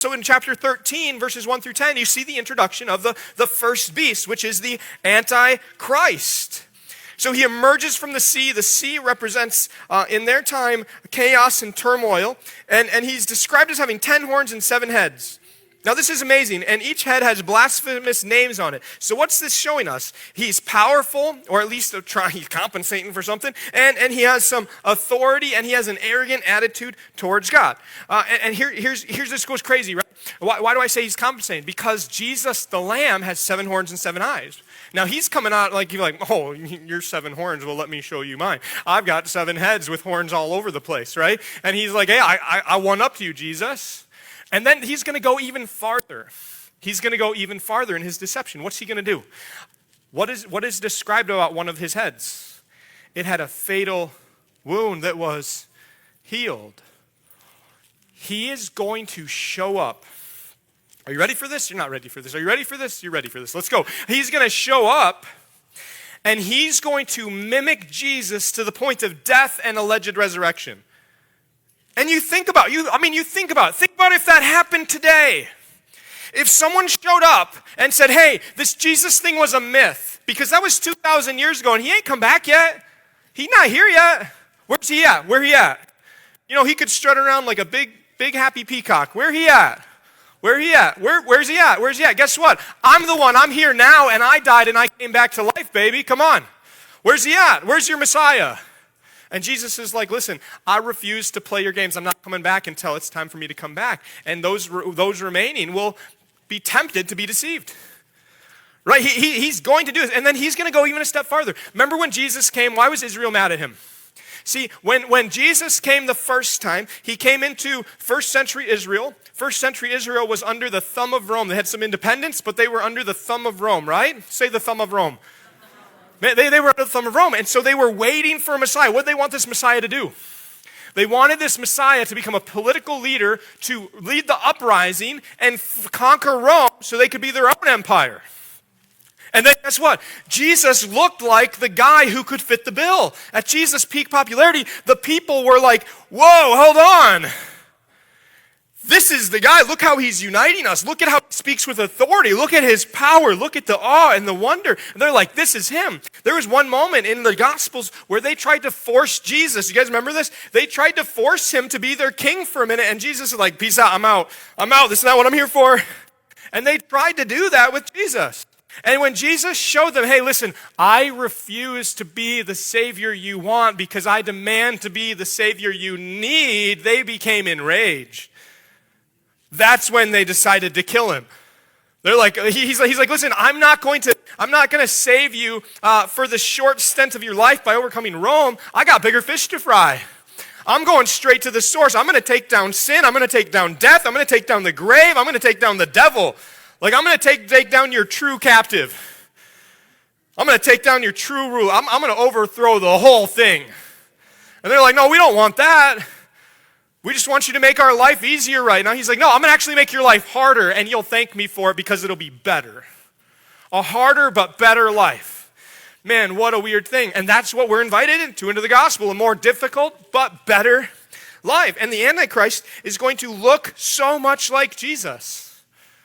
So in chapter 13, verses 1 through 10, you see the introduction of the first beast, which is the Antichrist. So he emerges from the sea. The sea represents, in their time, chaos and turmoil. And he's described as having 10 horns and 7 heads. Now this is amazing, and each head has blasphemous names on it. So what's this showing us? He's powerful, or at least he's compensating for something, and he has some authority, and he has an arrogant attitude towards God. And here's this goes crazy, right? Why do I say he's compensating? Because Jesus, the Lamb, has 7 horns and 7 eyes. Now he's coming out like, you're like, oh, your 7 horns, well, let me show you mine. I've got 7 heads with horns all over the place, right? And he's like, hey, I one up to you, Jesus. And then he's going to go even farther. He's going to go even farther in his deception. What's he going to do? What is described about one of his heads? It had a fatal wound that was healed. He is going to show up. Are you ready for this? You're not ready for this. Are you ready for this? You're ready for this. Let's go. He's going to show up, and he's going to mimic Jesus to the point of death and alleged resurrection. And you think about if that happened today. If someone showed up and said, hey, this Jesus thing was a myth, because that was 2,000 years ago and he ain't come back yet. He's not here yet. Where's he at? Where he at? You know, he could strut around like a big happy peacock. Where he at? Where's he at? Where's he at? Guess what? I'm the one. I'm here now, and I died and I came back to life, baby. Come on. Where's he at? Where's your Messiah? And Jesus is like, listen, I refuse to play your games. I'm not coming back until it's time for me to come back. And those remaining will be tempted to be deceived. Right? He's going to do this. And then he's going to go even a step farther. Remember when Jesus came, why was Israel mad at him? See, when Jesus came the first time, he came into first century Israel. First century Israel was under the thumb of Rome. They had some independence, but they were under the thumb of Rome, right? Say the thumb of Rome. They were under the thumb of Rome, and so they were waiting for a Messiah. What did they want this Messiah to do? They wanted this Messiah to become a political leader, to lead the uprising and conquer Rome so they could be their own empire. And then guess what? Jesus looked like the guy who could fit the bill. At Jesus' peak popularity, the people were like, whoa, hold on. This is the guy. Look how he's uniting us. Look at how he speaks with authority. Look at his power. Look at the awe and the wonder. And they're like, this is him. There was one moment in the Gospels where they tried to force Jesus. You guys remember this? They tried to force him to be their king for a minute. And Jesus is like, peace out. I'm out. This is not what I'm here for. And they tried to do that with Jesus. And when Jesus showed them, hey, listen, I refuse to be the Savior you want because I demand to be the Savior you need, they became enraged. That's when they decided to kill him. They're like, he's like, listen, I'm not going to save you for the short stint of your life by overcoming Rome. I got bigger fish to fry. I'm going straight to the source. I'm going to take down sin. I'm going to take down death. I'm going to take down the grave. I'm going to take down the devil. Like, I'm going to take down your true captive. I'm going to take down your true rule. I'm going to overthrow the whole thing. And they're like, no, we don't want that. We just want you to make our life easier right now. He's like, no, I'm going to actually make your life harder, and you'll thank me for it because it'll be better. A harder but better life. Man, what a weird thing. And that's what we're invited into the gospel, a more difficult but better life. And the Antichrist is going to look so much like Jesus.